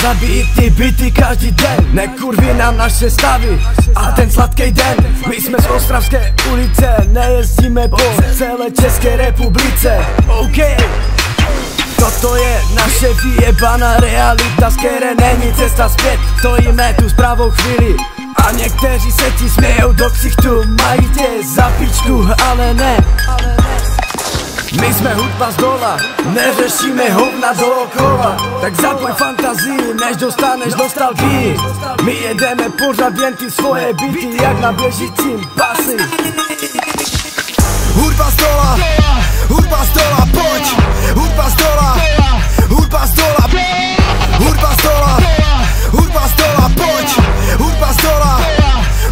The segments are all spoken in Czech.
zabity, byty každý den. Nekurví nám naše stavy a ten sladký den. My jsme z Ostravské ulice, nejezdíme po celé České republice. OK, toto je naše vyjebaná realita, z které není cesta zpět. Stojíme tu s pravou chvíli a někteří se ti smějou do ksichtu. Mají tě za pičku, ale ne. My jsme hudba z dola, neřešíme hovna dookola. Tak zapoj fantazii, než dostaneš nostalgii. My jedeme pořád jen ty svoje byty, jak na běžícím pasy. Hudba z dola, hudba z dola, pojď. Hudba z dola, hudba z dola, hudba z dola, hudba z dola, pojď. Hudba z dola,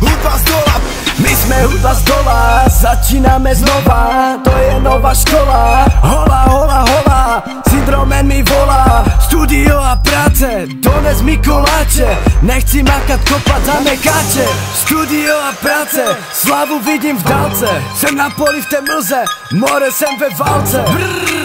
hudba z dola. My jsme hudba z dola, začínáme znova, to je nová škola. Hola, hola, hola, syndromen mi volá. Studio a práce, dones mi koláče. Nechci makat, kopat, zamekáče. Studio a práce, slavu vidím v dálce. Jsem na poli v té mlze, more jsem ve válce. Brrr.